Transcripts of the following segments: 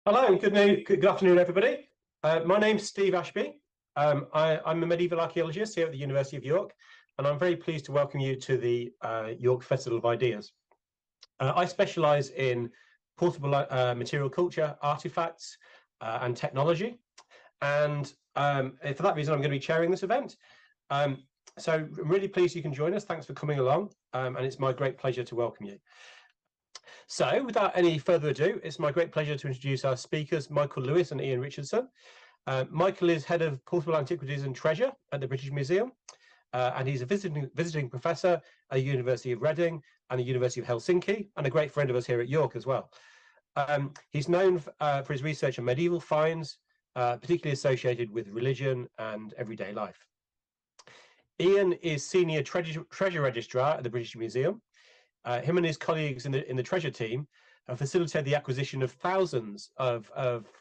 Hello and good afternoon, everybody. My name's Steve Ashby. I'm a medieval archaeologist here at the University of York, and I'm very pleased to welcome you to the York Festival of Ideas. I specialise in portable material culture, artefacts, and technology, and for that reason, I'm going to be chairing this event. So I'm really pleased you can join us. Thanks for coming along, and it's my great pleasure to welcome you. So without any further ado, it's my great pleasure to introduce our speakers, Michael Lewis and Ian Richardson. Michael is head of Portable Antiquities and Treasure at the British Museum, and he's a visiting professor at the University of Reading and the University of Helsinki, and a great friend of us here at York as well. He's known for his research on medieval finds, particularly associated with religion and everyday life. Ian is senior treasure registrar at the British Museum. Him and his colleagues in the treasure team have facilitated the acquisition of thousands of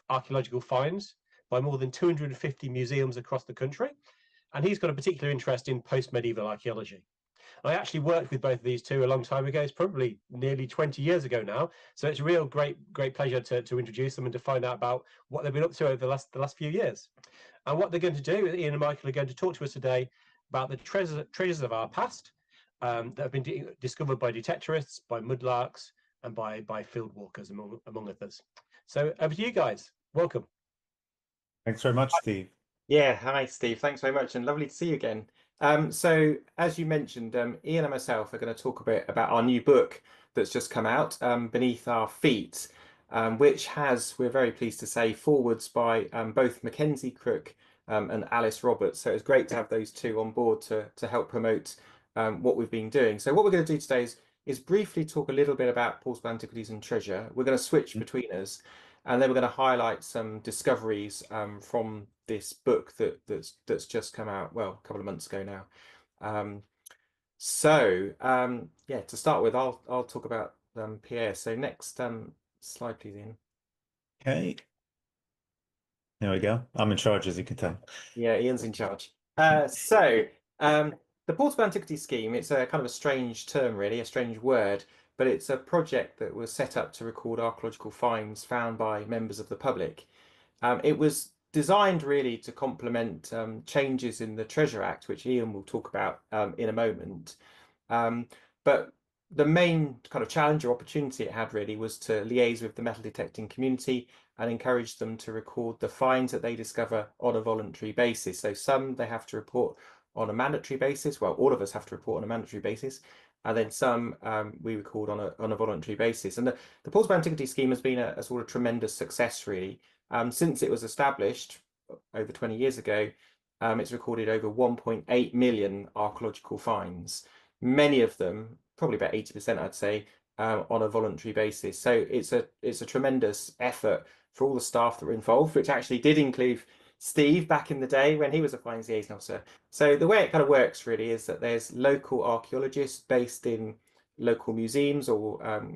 archaeological finds by more than 250 museums across the country. And he's got a particular interest in post-medieval archaeology. I actually worked with both of these two a long time ago. It's probably nearly 20 years ago now. So it's a real great pleasure to introduce them and to find out about what they've been up to over the last few years. And what they're going to do, Ian and Michael are going to talk to us today about the treasures of our past, that have been discovered by detectorists, by mudlarks, and by fieldwalkers, among others. So over to you guys. Welcome. Thanks very much, Steve. Yeah, hi Steve. Thanks very much, and lovely to see you again. So as you mentioned, Ian and myself are going to talk a bit about our new book that's just come out, Beneath Our Feet, which has, we're very pleased to say, forwards by both Mackenzie Crook and Alice Roberts. So it's great to have those two on board to help promote what we've been doing. So what we're going to do today is briefly talk a little bit about portable antiquities and treasure. We're going to switch between us, and then we're going to highlight some discoveries from this book that's just come out, well, a couple of months ago now. Yeah, to start with, I'll talk about PAS. So next slide, please, Ian. Okay. There we go. I'm in charge, as you can tell. Yeah, Ian's in charge. The Portable Antiquities Scheme, it's a kind of a strange term, really, a strange word, but it's a project that was set up to record archaeological finds found by members of the public. It was designed really to complement changes in the Treasure Act, which Ian will talk about in a moment. But the main kind of challenge or opportunity it had really was to liaise with the metal detecting community and encourage them to record the finds that they discover on a voluntary basis. So some they have to report on a mandatory basis. Well, all of us have to report on a mandatory basis. And then some we record on a voluntary basis. And the Portable Antiquities Scheme has been a sort of tremendous success, really. Since it was established over 20 years ago, it's recorded over 1.8 million archaeological finds. Many of them, probably about 80%, I'd say, on a voluntary basis. So it's a tremendous effort for all the staff that were involved, which actually did include Steve back in the day when he was a finds liaison officer. So the way it kind of works really is that there's local archaeologists based in local museums or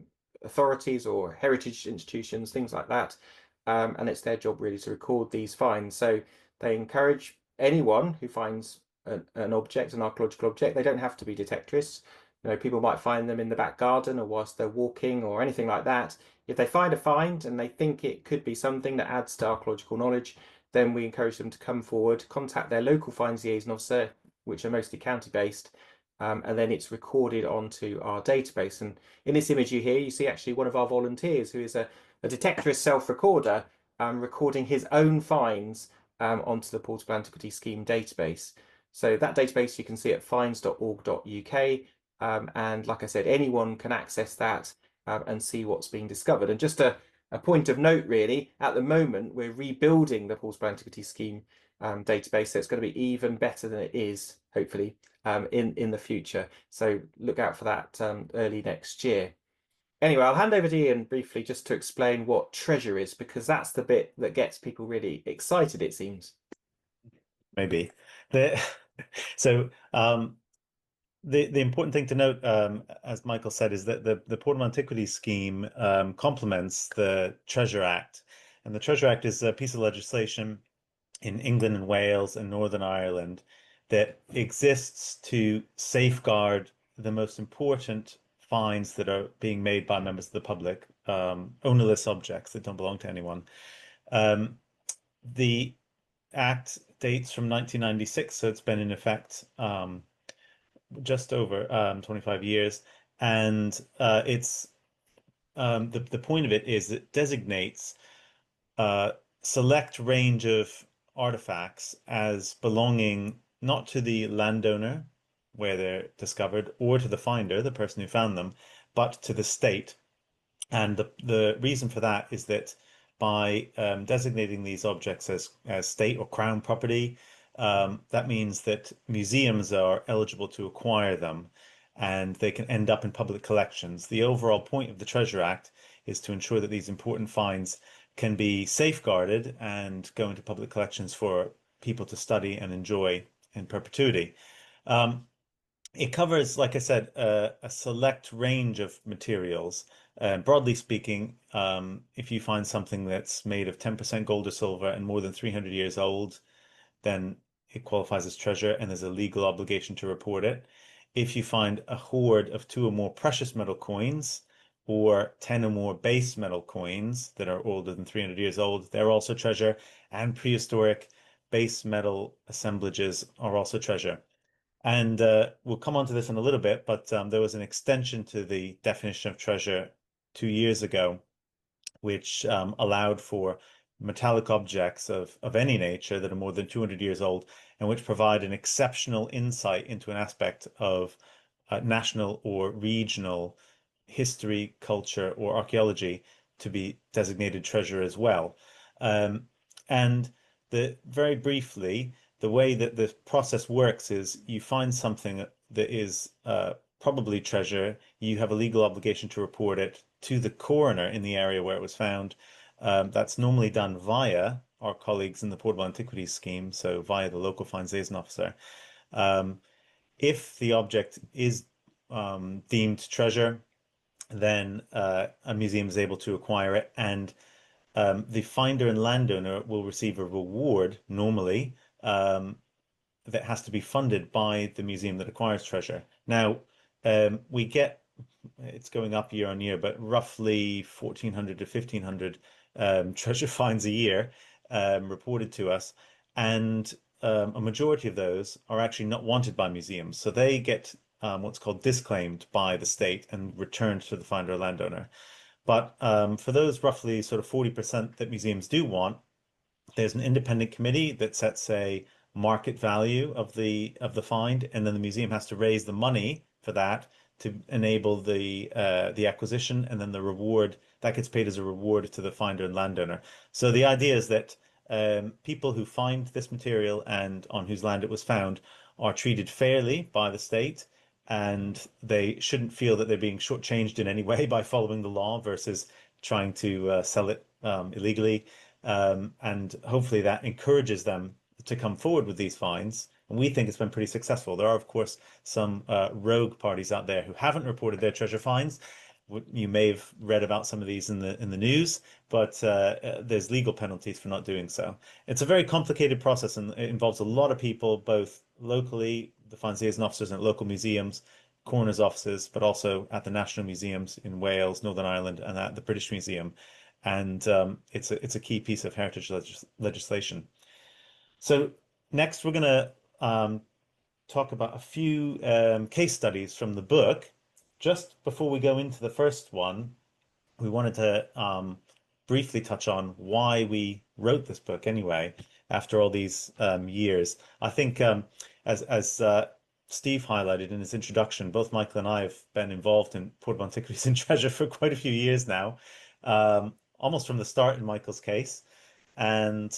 authorities or heritage institutions, things like that. And it's their job really to record these finds. So they encourage anyone who finds an object, an archaeological object. They don't have to be detectorists. You know, people might find them in the back garden or whilst they're walking or anything like that. If they find a find and they think it could be something that adds to archaeological knowledge, then we encourage them to come forward, contact their local finds liaison officer, which are mostly county-based, and then it's recorded onto our database. And in this image you see actually one of our volunteers who is a detectorist self-recorder recording his own finds onto the Portable Antiquities Scheme database. So that database you can see at finds.org.uk, and like I said, anyone can access that and see what's being discovered. And just a point of note, really, at the moment we're rebuilding the Portable Antiquities Scheme database, so it's going to be even better than it is, hopefully, in the future. So look out for that early next year. Anyway, I'll hand over to Ian briefly just to explain what treasure is, because that's the bit that gets people really excited, it seems. Maybe. So the important thing to note, as Michael said, is that the Portable Antiquities Scheme complements the Treasure Act. And the Treasure Act is a piece of legislation in England and Wales and Northern Ireland that exists to safeguard the most important finds that are being made by members of the public, ownerless objects that don't belong to anyone. The Act dates from 1996, so it's been in effect just over 25 years, and it's the point of it is it designates a select range of artifacts as belonging not to the landowner where they're discovered or to the finder, the person who found them, but to the state. And the reason for that is that by designating these objects as state or crown property, that means that museums are eligible to acquire them and they can end up in public collections. The overall point of the Treasure Act is to ensure that these important finds can be safeguarded and go into public collections for people to study and enjoy in perpetuity. It covers, like I said, a select range of materials. Broadly speaking, if you find something that's made of 10% gold or silver and more than 300 years old, then it qualifies as treasure and there's a legal obligation to report it. If you find a hoard of 2 or more precious metal coins or 10 or more base metal coins that are older than 300 years old, they're also treasure. And prehistoric base metal assemblages are also treasure. And we'll come on to this in a little bit, but there was an extension to the definition of treasure 2 years ago, which allowed for metallic objects of any nature that are more than 200 years old and which provide an exceptional insight into an aspect of national or regional history, culture, or archaeology to be designated treasure as well. And very briefly, the way that the process works is you find something that is probably treasure, you have a legal obligation to report it to the coroner in the area where it was found. That's normally done via our colleagues in the Portable Antiquities Scheme, so via the local finds liaison officer. If the object is deemed treasure, then a museum is able to acquire it, and the finder and landowner will receive a reward normally that has to be funded by the museum that acquires treasure. Now, we get, it's going up year on year, but roughly 1,400 to 1,500 treasure finds a year reported to us, and a majority of those are actually not wanted by museums. So they get what's called disclaimed by the state and returned to the finder or landowner. But for those roughly sort of 40% that museums do want, there's an independent committee that sets a market value of the find, and then the museum has to raise the money for that to enable the acquisition, and then the reward that gets paid as a reward to the finder and landowner. So the idea is that people who find this material and on whose land it was found are treated fairly by the state, and they shouldn't feel that they're being shortchanged in any way by following the law versus trying to sell it illegally. And hopefully that encourages them to come forward with these finds. And we think it's been pretty successful. There are, of course, some rogue parties out there who haven't reported their treasure finds. You may have read about some of these in the news, but there's legal penalties for not doing so. It's a very complicated process, and it involves a lot of people, both locally, the finds liaison officers at local museums, coroners' offices, but also at the national museums in Wales, Northern Ireland, and at the British Museum. And it's a key piece of heritage legislation. So next, we're going to talk about a few case studies from the book. Just before we go into the first one, we wanted to briefly touch on why we wrote this book anyway, after all these years. I think as Steve highlighted in his introduction, both Michael and I have been involved in Portable Antiquities and Treasure for quite a few years now, almost from the start in Michael's case. And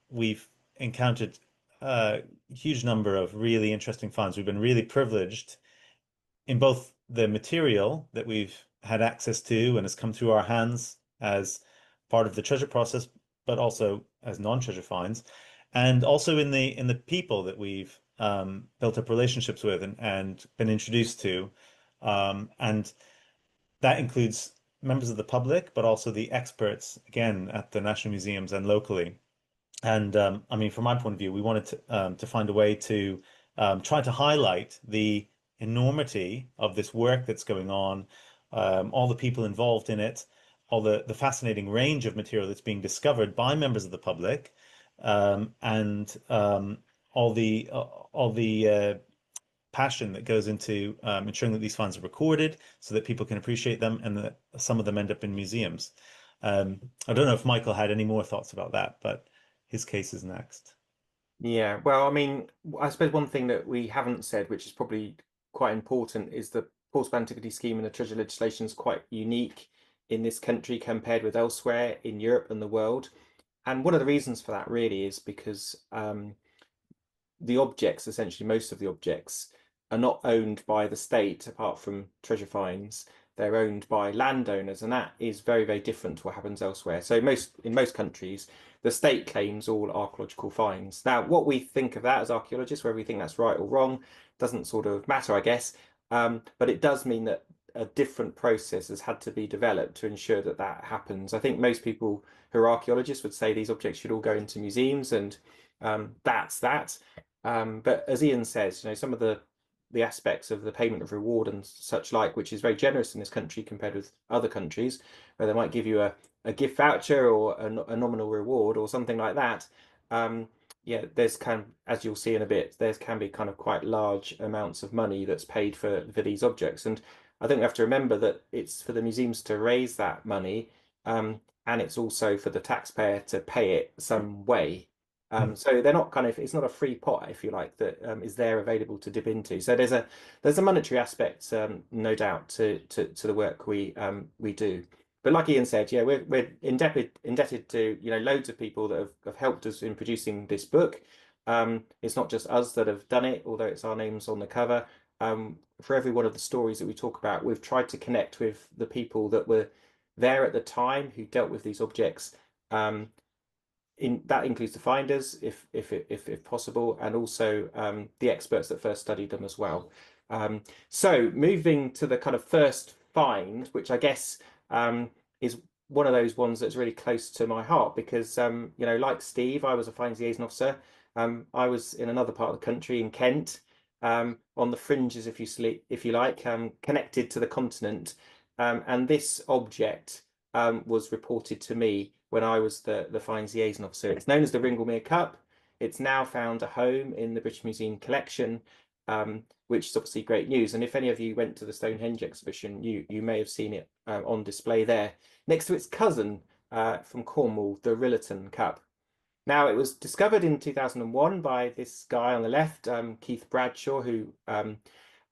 we've encountered a huge number of really interesting finds. We've been really privileged in both the material that we've had access to and has come through our hands as part of the treasure process, but also as non-treasure finds, and also in the people that we've built up relationships with and been introduced to. And that includes members of the public, but also the experts, again, at the national museums and locally. And I mean, from my point of view, we wanted to find a way to try to highlight the enormity of this work that's going on, all the people involved in it, all the fascinating range of material that's being discovered by members of the public, and all the passion that goes into ensuring that these finds are recorded so that people can appreciate them, and that some of them end up in museums. I don't know if Michael had any more thoughts about that, but his case is next. Yeah, well, I mean, I suppose one thing that we haven't said, which is probably quite important, is the Portable Antiquities Scheme and the treasure legislation is quite unique in this country compared with elsewhere in Europe and the world. And one of the reasons for that really is because the objects, essentially most of the objects, are not owned by the state apart from treasure finds. They're owned by landowners, and that is very, very different to what happens elsewhere. So in most countries, the state claims all archaeological finds. Now, what we think of that as archaeologists, whether we think that's right or wrong, doesn't sort of matter, I guess. But it does mean that a different process has had to be developed to ensure that that happens. I think most people who are archaeologists would say these objects should all go into museums, and that's that. But as Ian says, some of the aspects of the payment of reward and such like, which is very generous in this country compared with other countries, where they might give you a gift voucher or a nominal reward or something like that. Yeah, there's as you'll see in a bit, there can be kind of quite large amounts of money that's paid for these objects. And I think we have to remember that it's for the museums to raise that money, and it's also for the taxpayer to pay it some way. So they're not it's not a free pot, if you like, that is there available to dip into. So there's a monetary aspect, no doubt, to the work we do. But like Ian said, yeah, we're indebted to loads of people that have helped us in producing this book. It's not just us that have done it, although it's our names on the cover. For every one of the stories that we talk about, we've tried to connect with the people that were there at the time who dealt with these objects. That includes the finders, if possible, and also the experts that first studied them as well. So moving to the kind of first find, which I guess is one of those ones that's really close to my heart, because like Steve, I was a finds liaison officer. I was in another part of the country, in Kent, on the fringes, if you like, connected to the continent, and this object was reported to me when I was the finds liaison officer. It's known as the Ringlemere Cup. It's now found a home in the British Museum collection, which is obviously great news. And if any of you went to the Stonehenge exhibition, you may have seen it on display there, next to its cousin from Cornwall, the Ringlemere Cup. Now, it was discovered in 2001 by this guy on the left, Keith Bradshaw, who I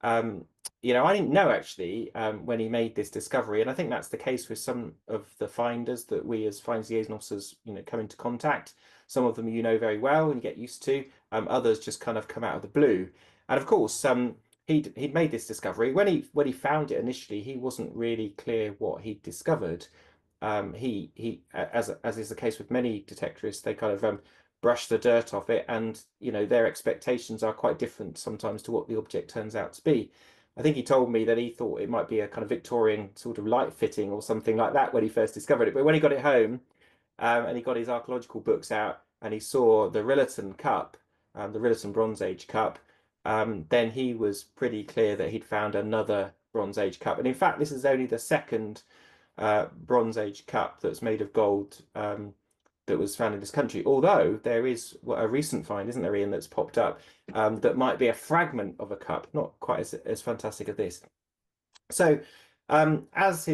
didn't know actually when he made this discovery, and I think that's the case with some of the finders that we as finds liaison officers come into contact. Some of them very well and you get used to. Others just kind of come out of the blue. And of course, he'd made this discovery. When he found it initially, he wasn't really clear what he'd discovered. He as is the case with many detectorists, they kind of brush the dirt off it, and their expectations are quite different sometimes to what the object turns out to be. I think he told me that he thought it might be a kind of Victorian sort of light fitting or something like that when he first discovered it. But when he got it home, and he got his archaeological books out, and he saw the Ringlemere Cup, the Ringlemere Bronze Age Cup, then he was pretty clear that he'd found another Bronze Age Cup. And in fact, this is only the second Bronze Age Cup that's made of gold that was found in this country, although there is a recent find, isn't there, Ian, that's popped up that might be a fragment of a cup, not quite as fantastic as this. So as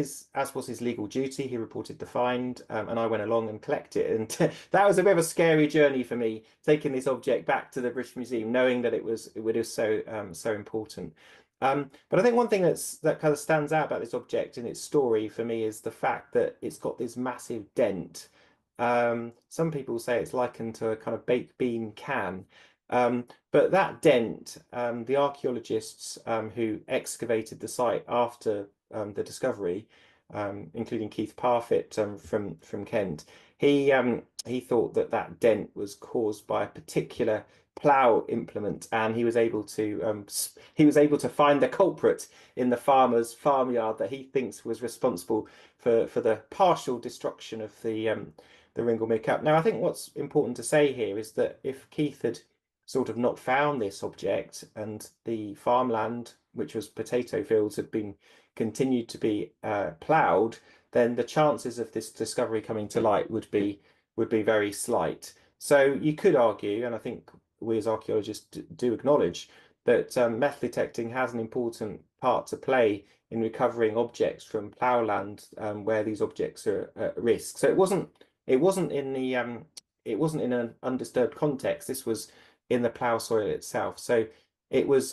was his legal duty, he reported the find, and I went along and collected it. And that was a bit of a scary journey for me, taking this object back to the British Museum, knowing that it was so important. But I think one thing that kind of stands out about this object and its story for me is the fact that it's got this massive dent. Some people say it's likened to a kind of baked bean can. But that dent, the archaeologists who excavated the site after the discovery, including Keith Parfitt from Kent, he thought that dent was caused by a particular plough implement, and he was able to find the culprit in the farmer's farmyard that he thinks was responsible for the partial destruction of the Ringlemere Cup. Now, I think what's important to say here is that if Keith had sort of not found this object and the farmland which was potato fields, had been continued to be ploughed, then the chances of this discovery coming to light would be very slight. So you could argue, and I think we as archaeologists do acknowledge, that metal detecting has an important part to play in recovering objects from ploughland where these objects are at risk. So it wasn't in the it wasn't in an undisturbed context. This was in the plough soil itself. So it was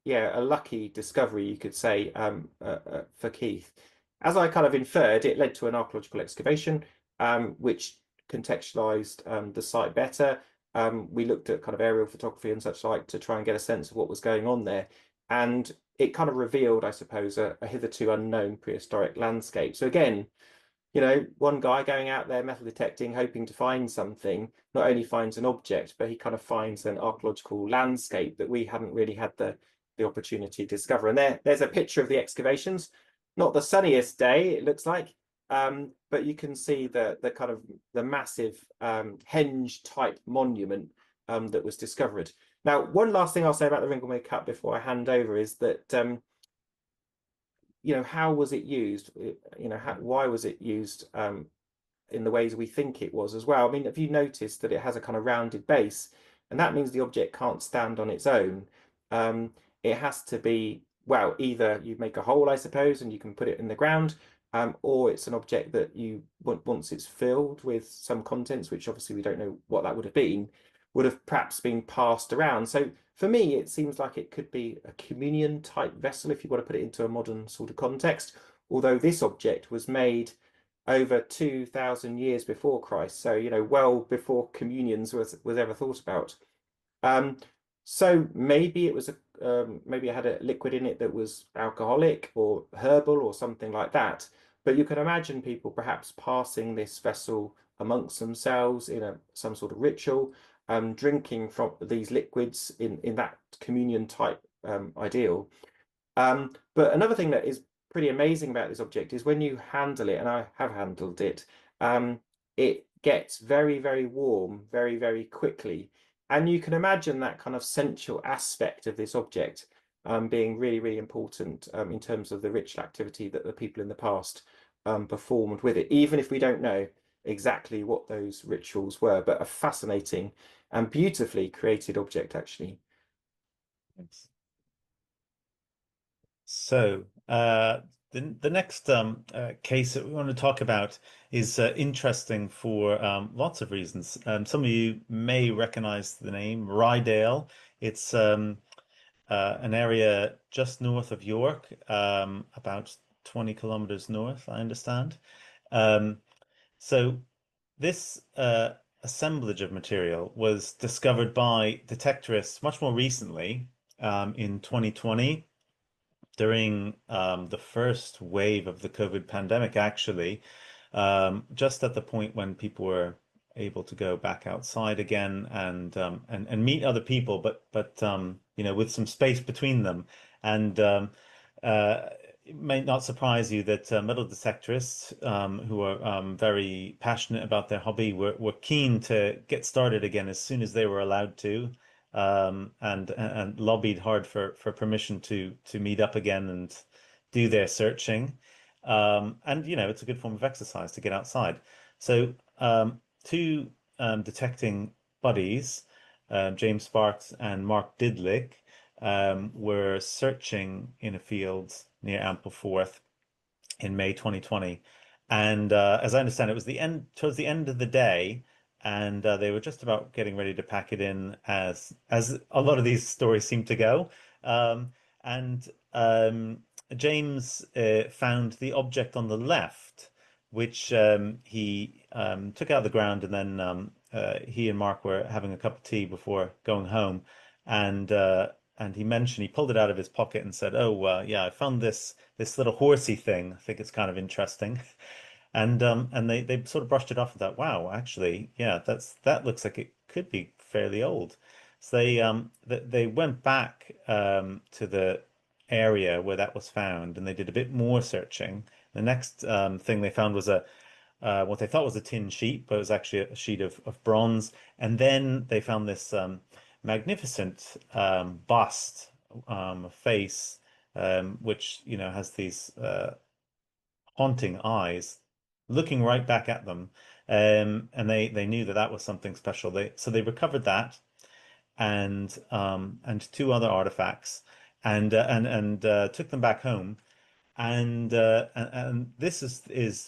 yeah, a lucky discovery, you could say, for Keith. As I kind of inferred, it led to an archaeological excavation, which contextualized the site better. We looked at kind of aerial photography and such like to try and get a sense of what was going on there. And it kind of revealed, I suppose, a hitherto unknown prehistoric landscape. So again, you know, one guy going out there metal detecting, hoping to find something, not only finds an object, but he kind of finds an archaeological landscape that we hadn't really had the opportunity to discover. And there's a picture of the excavations. Not the sunniest day, it looks like, but you can see the kind of the massive henge type monument that was discovered. Now, one last thing I'll say about the Ringlemere Cup before I hand over is that you know, how was it used? You know, why was it used in the ways we think it was as well? I mean, have you noticed that it has a kind of rounded base, and that means the object can't stand on its own. It has to be, well, either you make a hole, I suppose, and you can put it in the ground, or it's an object that you, once it's filled with some contents, which obviously we don't know what that would have been, would have perhaps been passed around. So for me, it seems like it could be a communion type vessel if you want to put it into a modern sort of context, although this object was made over 2,000 years before Christ. So, you know, well before communions was ever thought about. So maybe it was maybe it had a liquid in it that was alcoholic or herbal or something like that. But you can imagine people perhaps passing this vessel amongst themselves in some sort of ritual, drinking from these liquids in that communion type ideal. But another thing that is pretty amazing about this object is when you handle it, and I have handled it, it gets very, very warm very, very quickly. And you can imagine that kind of sensual aspect of this object being really, really important in terms of the ritual activity that the people in the past performed with it, even if we don't know exactly what those rituals were, but a fascinating and beautifully created object, actually. Thanks. So the next case that we want to talk about is interesting for lots of reasons. Some of you may recognize the name Rydale. It's an area just north of York, about 20 kilometers north, I understand. So this assemblage of material was discovered by detectorists much more recently, in 2020, during the first wave of the COVID pandemic, actually, just at the point when people were able to go back outside again and meet other people, but you know, with some space between them. And it may not surprise you that metal detectorists, who are very passionate about their hobby, were keen to get started again as soon as they were allowed to, and lobbied hard for permission to meet up again and do their searching. And you know, it's a good form of exercise to get outside. So two detecting buddies, James Sparks and Mark Didlick, were searching in a field near Ampleforth in May 2020. And as I understand, it was towards the end of the day, and they were just about getting ready to pack it in, as a lot of these stories seem to go. And James found the object on the left, which he took out of the ground, and then he and Mark were having a cup of tea before going home, and he pulled it out of his pocket and said, "Oh, yeah, I found this little horsey thing. I think it's kind of interesting." And they sort of brushed it off and thought, "Wow, actually, yeah, that looks like it could be fairly old." So they went back to the area where that was found, and they did a bit more searching. The next thing they found was what they thought was a tin sheet, but it was actually a sheet of bronze. And then they found this magnificent bust, a face which, you know, has these haunting eyes looking right back at them. And they knew that that was something special. So they recovered that and two other artifacts and took them back home. And this is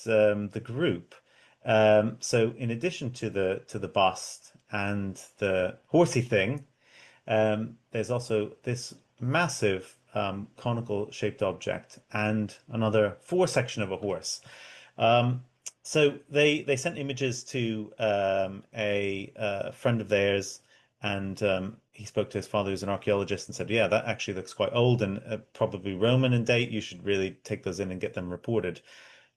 the group. So in addition to the bust and the horsey thing, there's also this massive conical shaped object and another foresection of a horse. So they sent images to a friend of theirs, and he spoke to his father, who's an archaeologist, and said, "Yeah, that actually looks quite old and probably Roman in date. You should really take those in and get them reported."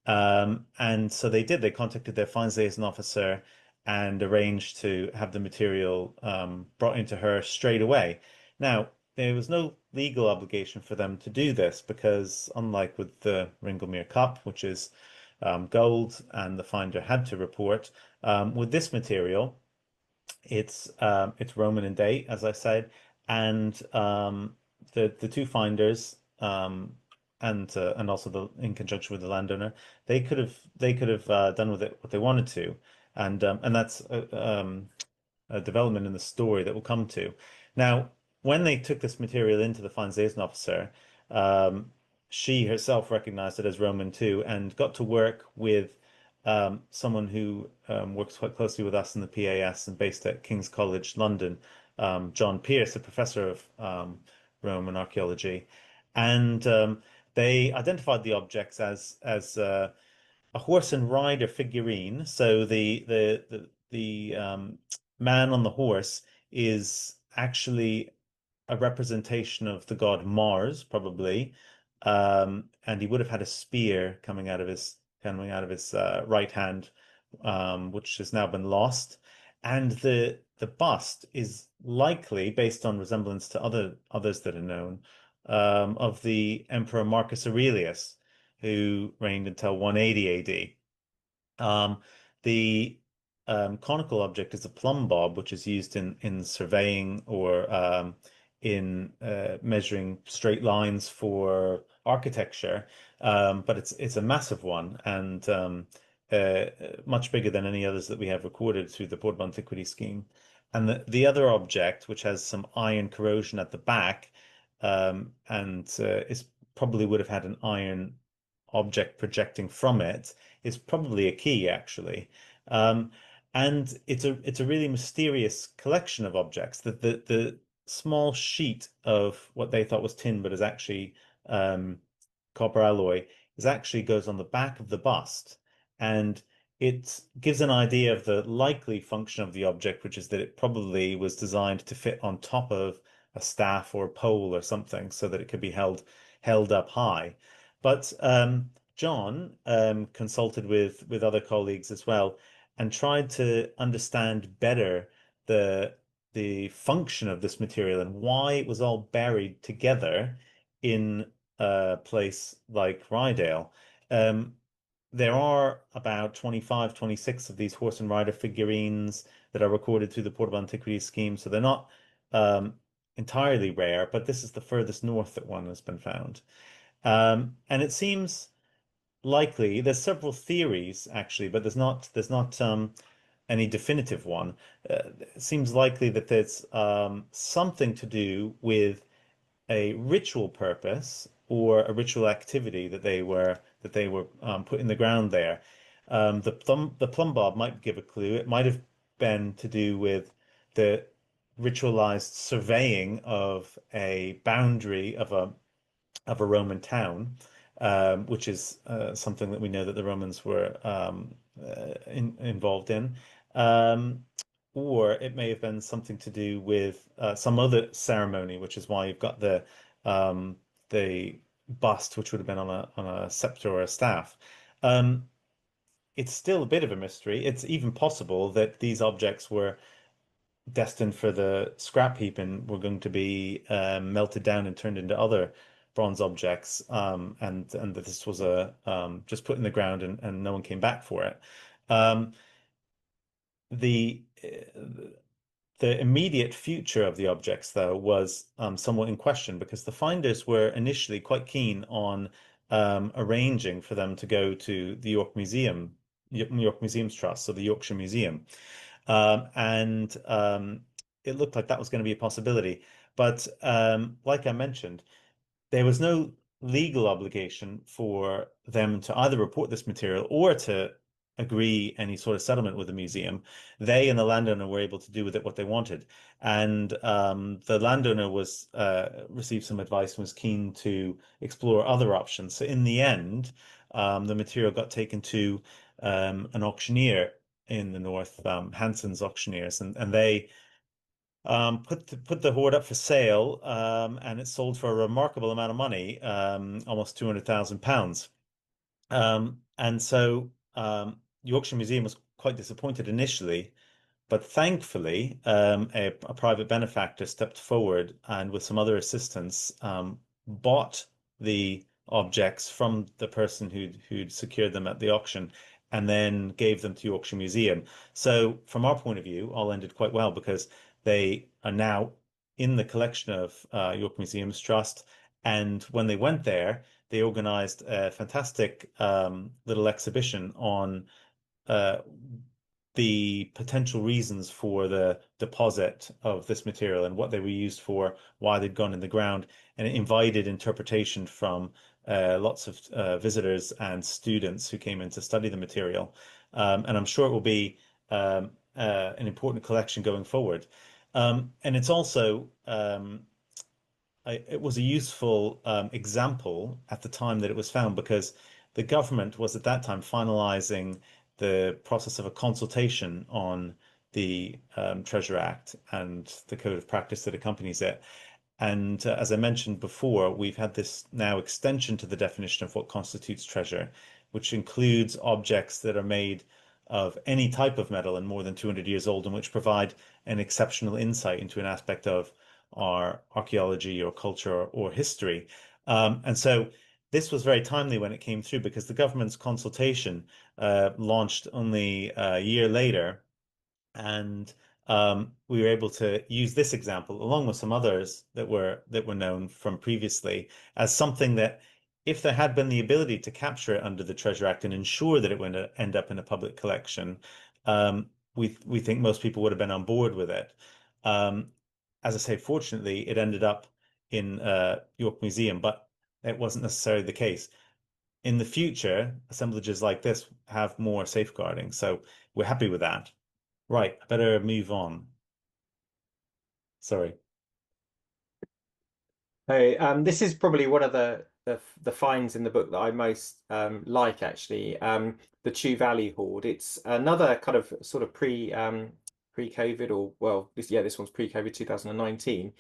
And so they did. They contacted their finds liaison officer and arranged to have the material brought into her straight away. Now, there was no legal obligation for them to do this because, unlike with the Ringlemere Cup, which is gold, and the finder had to report, with this material, it's Roman in date, as I said, and the two finders and also in conjunction with the landowner, they could have done with it what they wanted to, and that's a development in the story that we'll come to. Now, when they took this material into the finds liaison officer, she herself recognized it as Roman too, and got to work with someone who works quite closely with us in the PAS and based at King's College London, John Pearce, a professor of Roman archaeology, and they identified the objects as a horse and rider figurine. So the man on the horse is actually a representation of the god Mars, probably, and he would have had a spear coming out of his right hand, which has now been lost. And the bust is likely, based on resemblance to others that are known, of the Emperor Marcus Aurelius, who reigned until 180 AD. The conical object is a plumb bob, which is used in surveying or in measuring straight lines for architecture, but it's a massive one and much bigger than any others that we have recorded through the Portable Antiquities Scheme. And the other object, which has some iron corrosion at the back, and is probably would have had an iron object projecting from it, is probably a key, actually. And it's a really mysterious collection of objects. The small sheet of what they thought was tin, but is actually copper alloy, is actually goes on the back of the bust, and it gives an idea of the likely function of the object, which is that it probably was designed to fit on top of a staff or a pole or something, so that it could be held up high. But John consulted with other colleagues as well and tried to understand better the function of this material and why it was all buried together in a place like Rydale. There are about 25, 26 of these horse and rider figurines that are recorded through the Portable Antiquities Scheme, so they're not entirely rare, but this is the furthest north that one has been found. And it seems likely, there's several theories actually, but there's not any definitive one. It seems likely that there's something to do with a ritual purpose or a ritual activity that they were put in the ground there. The plumb bob might give a clue. It might have been to do with the ritualized surveying of a boundary of a Roman town, which is something that we know that the Romans were involved in. Or it may have been something to do with some other ceremony, which is why you've got the bust, which would have been on a scepter or a staff. It's still a bit of a mystery. It's even possible that these objects were destined for the scrap heap and were going to be melted down and turned into other bronze objects, and that this was just put in the ground and no one came back for it. The The immediate future of the objects, though, was somewhat in question because the finders were initially quite keen on arranging for them to go to the York Museum, York Museums Trust, so the Yorkshire Museum. And it looked like that was going to be a possibility. But like I mentioned, there was no legal obligation for them to either report this material or to agree any sort of settlement with the museum. They and the landowner were able to do with it what they wanted. And the landowner was received some advice and was keen to explore other options. So in the end, the material got taken to an auctioneer in the north, Hanson's auctioneers, and they put the hoard up for sale, and it sold for a remarkable amount of money, almost £200,000. And so Yorkshire Museum was quite disappointed initially, but thankfully a private benefactor stepped forward and with some other assistance bought the objects from the person who'd secured them at the auction and then gave them to Yorkshire Museum. So from our point of view, all ended quite well because they are now in the collection of York Museums Trust. And when they went there, they organized a fantastic little exhibition on the potential reasons for the deposit of this material and what they were used for, why they'd gone in the ground, and it invited interpretation from lots of visitors and students who came in to study the material. And I'm sure it will be an important collection going forward. And it's also it was a useful example at the time that it was found because the government was at that time finalizing the process of a consultation on the Treasure Act and the code of practice that accompanies it. And as I mentioned before, we've had this now extension to the definition of what constitutes treasure, which includes objects that are made of any type of metal and more than 200 years old, and which provide an exceptional insight into an aspect of our archaeology or culture or history. And so this was very timely when it came through because the government's consultation launched only a year later, and we were able to use this example along with some others that were known from previously as something that, if there had been the ability to capture it under the Treasure Act and ensure that it would end up in a public collection, we think most people would have been on board with it. As I say, fortunately, it ended up in York Museum, but it wasn't necessarily the case. In the future, assemblages like this have more safeguarding, so we're happy with that. Right, I better move on. Sorry. Hey, this is probably one of the finds in the book that I most like actually. The Chew Valley Hoard. It's another kind of sort of pre-COVID, or well, this one's pre-COVID 2019.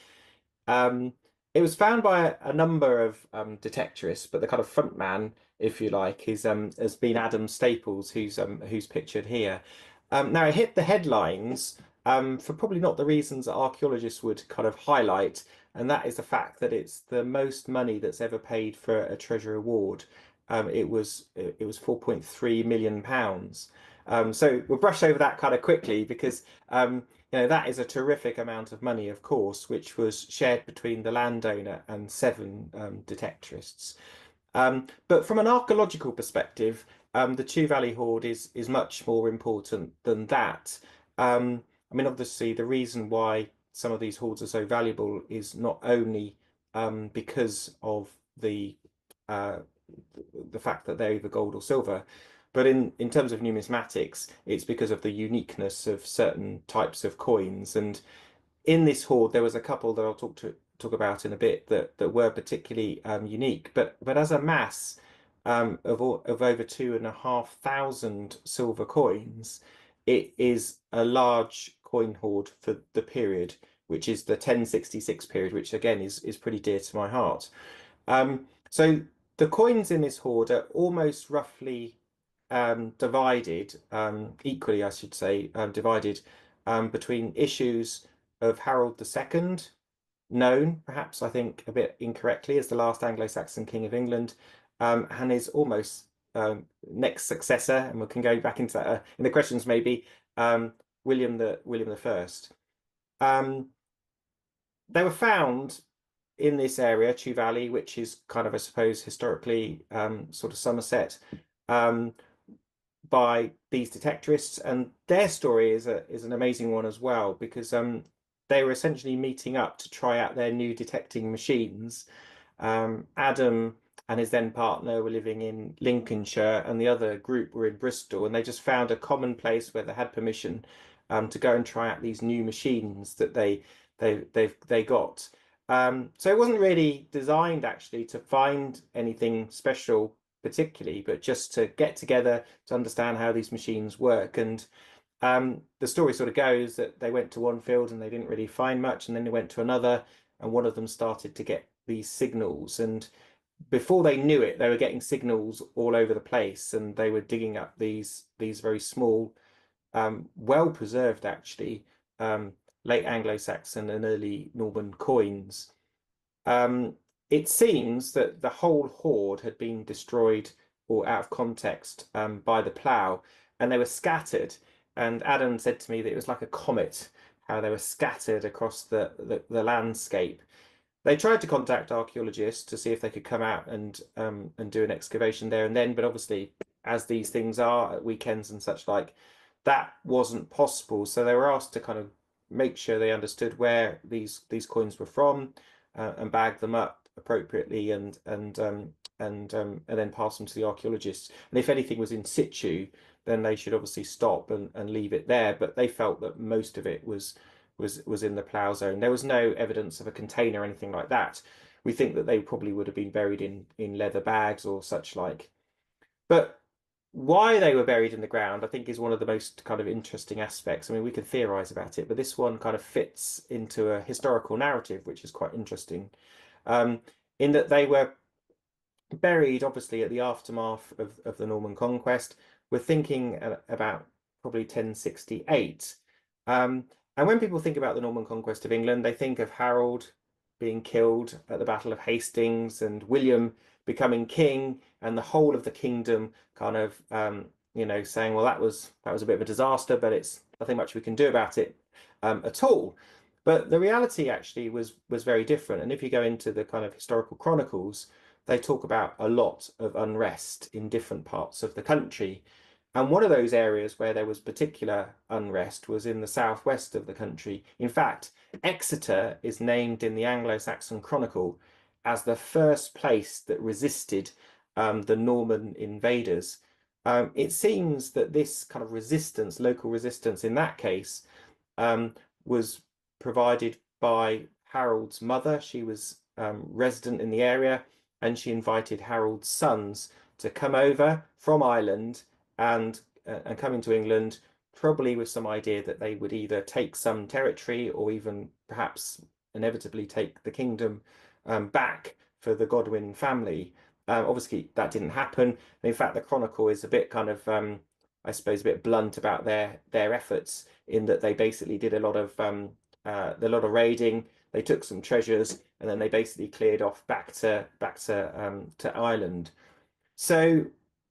It was found by a number of detectorists, but the kind of front man, if you like, is has been Adam Staples, who's pictured here. Now it hit the headlines for probably not the reasons that archaeologists would kind of highlight, and that is the fact that it's the most money that's ever paid for a treasure award. It was £4.3 million. So we'll brush over that kind of quickly because that is a terrific amount of money, of course, which was shared between the landowner and 7 detectorists. But from an archaeological perspective, the Chew Valley Hoard is much more important than that. I mean, obviously, the reason why some of these hoards are so valuable is not only because of the fact that they're either gold or silver, but in terms of numismatics, it's because of the uniqueness of certain types of coins. And in this hoard, there was a couple that I'll talk about in a bit that were particularly unique. But as a mass of over 2,500 silver coins, it is a large coin hoard for the period, which is the 1066 period, which again is pretty dear to my heart. So the coins in this hoard are almost roughly divided equally, I should say, divided between issues of Harold II, known perhaps I think a bit incorrectly as the last Anglo-Saxon king of England, and his almost next successor, and we can go back into that in the questions maybe, William the First. They were found in this area, Chew Valley, which is kind of, I suppose, historically sort of Somerset, by these detectorists, and their story is an amazing one as well, because they were essentially meeting up to try out their new detecting machines. Adam and his then partner were living in Lincolnshire, and the other group were in Bristol, and they just found a common place where they had permission to go and try out these new machines that they got. So it wasn't really designed actually to find anything special particularly, but just to get together to understand how these machines work. And the story sort of goes that they went to one field and they didn't really find much, and then they went to another, and one of them started to get these signals, and before they knew it, they were getting signals all over the place, and they were digging up these very small, well preserved actually, late Anglo-Saxon and early Norman coins. It seems that the whole hoard had been destroyed or out of context by the plough, and they were scattered. And Adam said to me that it was like a comet, how they were scattered across the landscape. They tried to contact archaeologists to see if they could come out and do an excavation there and then, but obviously, as these things are at weekends and such like, that wasn't possible. So they were asked to kind of make sure they understood where these coins were from, and bag them up appropriately, and then pass them to the archaeologists. And if anything was in situ, then they should obviously stop and leave it there. But they felt that most of it was in the plough zone. There was no evidence of a container or anything like that. We think that they probably would have been buried in leather bags or such like. But why they were buried in the ground, I think, is one of the most kind of interesting aspects. I mean, we can theorize about it, but this one kind of fits into a historical narrative, which is quite interesting, in that they were buried, obviously, at the aftermath of the Norman conquest. We're thinking about probably 1068. And when people think about the Norman conquest of England, they think of Harold being killed at the Battle of Hastings and William becoming king, and the whole of the kingdom kind of saying, well, that was a bit of a disaster, but it's nothing much we can do about it at all. But the reality actually was very different. And if you go into the kind of historical chronicles, they talk about a lot of unrest in different parts of the country. And one of those areas where there was particular unrest was in the southwest of the country. In fact, Exeter is named in the Anglo-Saxon Chronicle as the first place that resisted the Norman invaders. It seems that this kind of resistance, local resistance in that case, was provided by Harold's mother. She was resident in the area, and she invited Harold's sons to come over from Ireland and come into England, probably with some idea that they would either take some territory or even perhaps inevitably take the kingdom back for the Godwin family. Obviously, that didn't happen. And in fact, the Chronicle is a bit kind of, I suppose, a bit blunt about their efforts, in that they basically did a lot of raiding. They took some treasures, and then they basically cleared off back to Ireland. So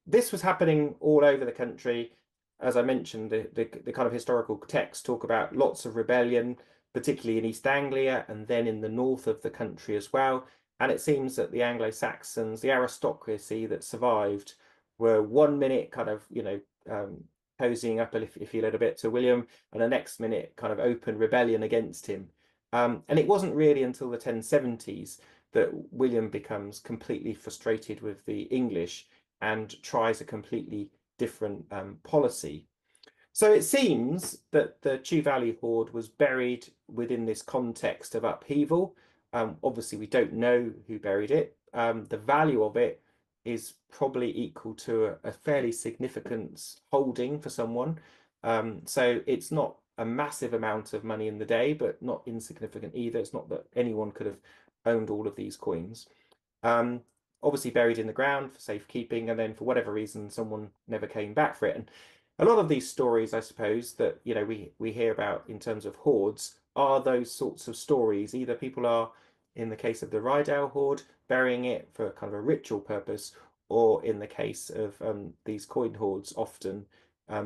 this was happening all over the country. As I mentioned, the kind of historical texts talk about lots of rebellion, particularly in East Anglia and then in the north of the country as well. And it seems that the Anglo-Saxons, the aristocracy that survived, were 1 minute kind of, cozying up, if you let a bit, to William, and the next minute kind of open rebellion against him. And it wasn't really until the 1070s that William becomes completely frustrated with the English and tries a completely different policy. So it seems that the Chew Valley hoard was buried within this context of upheaval. Obviously, we don't know who buried it. The value of it is probably equal to a fairly significant holding for someone. So it's not a massive amount of money in the day, but not insignificant either. It's not that anyone could have owned all of these coins. Obviously buried in the ground for safekeeping, and then for whatever reason, someone never came back for it. And a lot of these stories, I suppose, that we hear about in terms of hoards are those sorts of stories. Either people are, in the case of the Rydale hoard, burying it for kind of a ritual purpose, or in the case of these coin hoards, often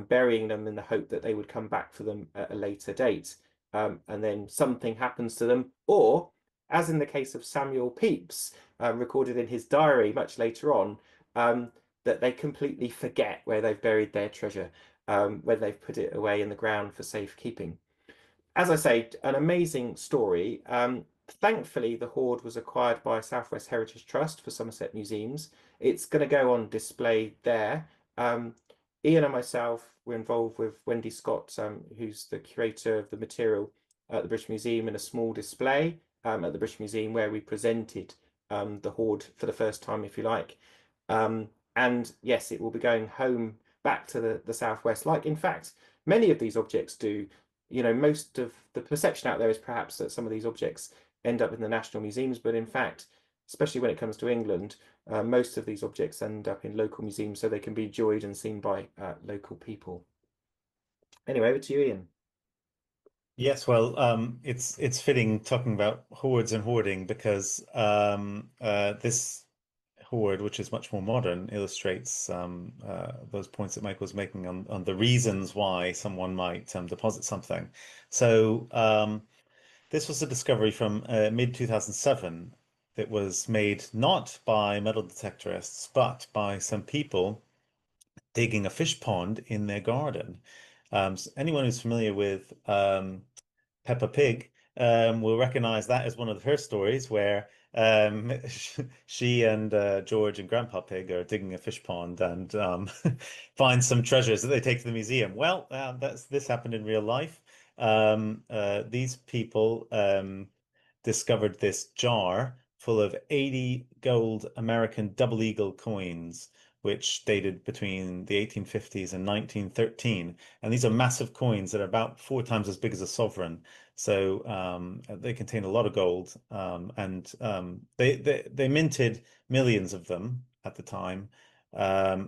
burying them in the hope that they would come back for them at a later date. and then something happens to them, or as in the case of Samuel Pepys, recorded in his diary much later on, that they completely forget where they've buried their treasure, when they've put it away in the ground for safekeeping. As I say, an amazing story. Thankfully, the hoard was acquired by South West Heritage Trust for Somerset Museums. It's going to go on display there. Ian and myself were involved with Wendy Scott, who's the curator of the material at the British Museum, in a small display at the British Museum where we presented the hoard for the first time, if you like. And yes, it will be going home back to the Southwest, like in fact many of these objects do. You know, most of the perception out there is perhaps that some of these objects end up in the national museums, but in fact, especially when it comes to England, most of these objects end up in local museums so they can be enjoyed and seen by local people. Anyway, over to you, Ian. Yes, well, it's fitting talking about hoards and hoarding because this hoard, which is much more modern, illustrates those points that Michael was making on the reasons why someone might deposit something. So this was a discovery from mid-2007 that was made not by metal detectorists, but by some people digging a fish pond in their garden. So anyone who's familiar with Peppa Pig will recognize that as one of her stories where she and George and Grandpa Pig are digging a fish pond and find some treasures that they take to the museum. Well, this happened in real life. These people discovered this jar full of 80 gold American double eagle coins, which dated between the 1850s and 1913. And these are massive coins that are about 4 times as big as a sovereign. So they contain a lot of gold, and they minted millions of them at the time.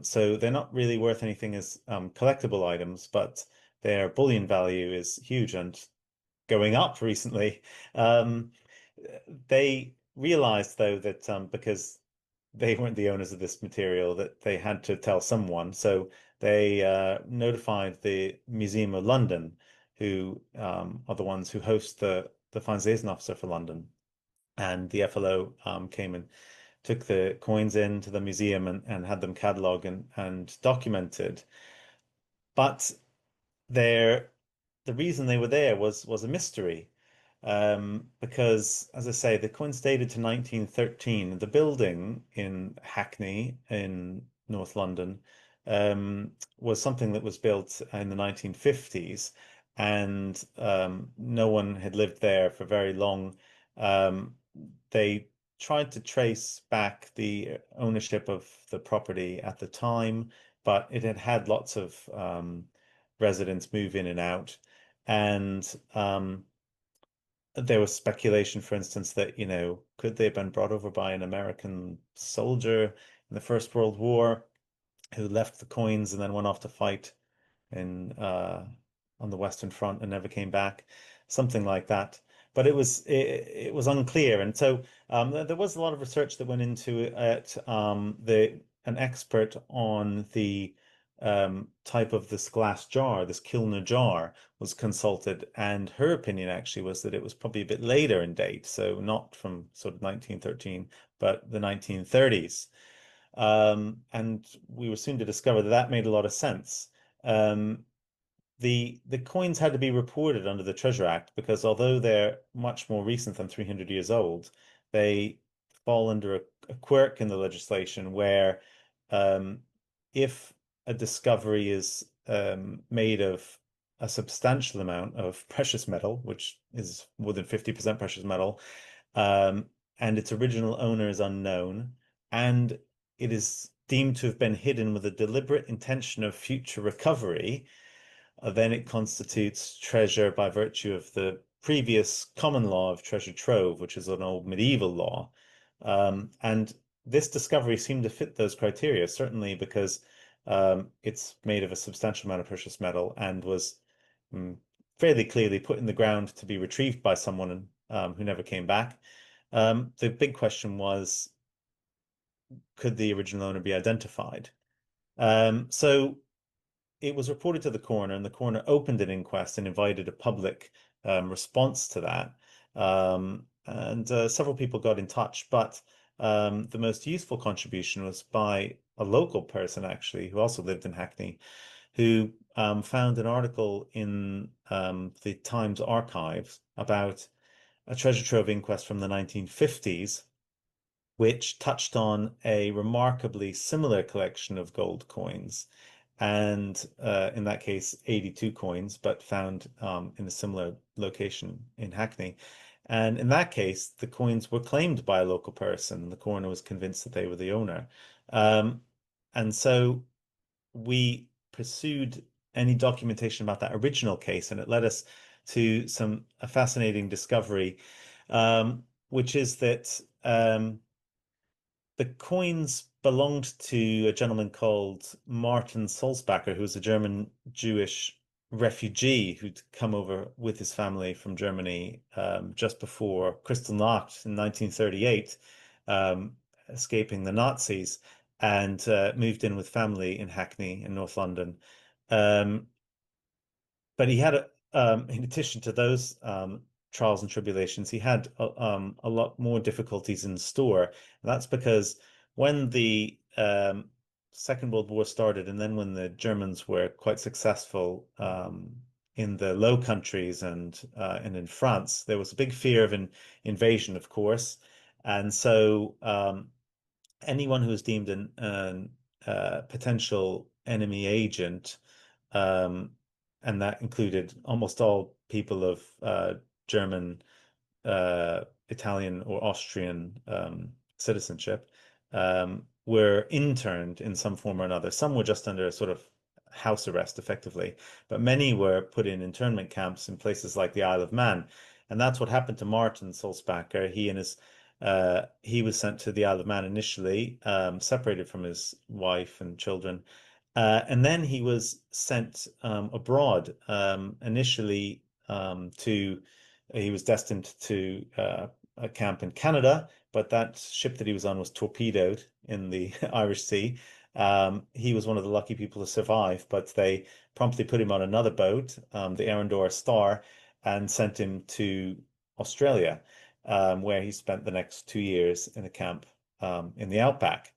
So they're not really worth anything as collectible items, but their bullion value is huge and going up recently. They realized, though, that because they weren't the owners of this material, that they had to tell someone. So they notified the Museum of London, who are the ones who host the Fines Liaison Officer for London. And the FLO came and took the coins into the museum and had them catalogued and documented. But the reason they were there was a mystery. Because, as I say, the coins dated to 1913. The building in Hackney in North London was something that was built in the 1950s, and no one had lived there for very long. They tried to trace back the ownership of the property at the time, but it had had lots of residents move in and out, and there was speculation, for instance, that, could they have been brought over by an American soldier in the First World War who left the coins and then went off to fight in on the Western Front and never came back, something like that. But it was unclear, and so there was a lot of research that went into it. An expert on the type of this glass jar, this Kilner jar, was consulted, and her opinion actually was that it was probably a bit later in date, so not from sort of 1913, but the 1930s. And we were soon to discover that that made a lot of sense. The coins had to be reported under the Treasure Act because although they're much more recent than 300 years old, they fall under a quirk in the legislation where if a discovery is made of a substantial amount of precious metal, which is more than 50% precious metal, and its original owner is unknown, and it is deemed to have been hidden with a deliberate intention of future recovery, then it constitutes treasure by virtue of the previous common law of treasure trove, which is an old medieval law. And this discovery seemed to fit those criteria, certainly because it's made of a substantial amount of precious metal and was fairly clearly put in the ground to be retrieved by someone who never came back. The big question was, could the original owner be identified? So it was reported to the coroner, and the coroner opened an inquest and invited a public response to that. And several people got in touch, but the most useful contribution was by a local person, actually, who also lived in Hackney, who found an article in the Times archives about a treasure trove inquest from the 1950s, which touched on a remarkably similar collection of gold coins. And in that case, 82 coins, but found in a similar location in Hackney. And in that case, the coins were claimed by a local person. The coroner was convinced that they were the owner. And so we pursued any documentation about that original case, and it led us to a fascinating discovery, which is that the coins belonged to a gentleman called Martin Sulzbacher, who was a German Jewish refugee who'd come over with his family from Germany just before Kristallnacht in 1938, escaping the Nazis, and moved in with family in Hackney in North London. But he had, in addition to those trials and tribulations, he had a lot more difficulties in store. And that's because when the Second World War started, and then when the Germans were quite successful in the Low Countries and in France, there was a big fear of an invasion, of course. And so anyone who was deemed an potential enemy agent, and that included almost all people of German, Italian, or Austrian citizenship, were interned in some form or another. Some were just under a sort of house arrest, effectively, but many were put in internment camps in places like the Isle of Man. And that's what happened to Martin Sulzbacher. He was sent to the Isle of Man initially, separated from his wife and children. And then he was sent abroad, initially he was destined to a camp in Canada, but that ship that he was on was torpedoed in the Irish Sea. He was one of the lucky people to survive, but they promptly put him on another boat, the Arandora Star, and sent him to Australia, where he spent the next 2 years in a camp in the outback.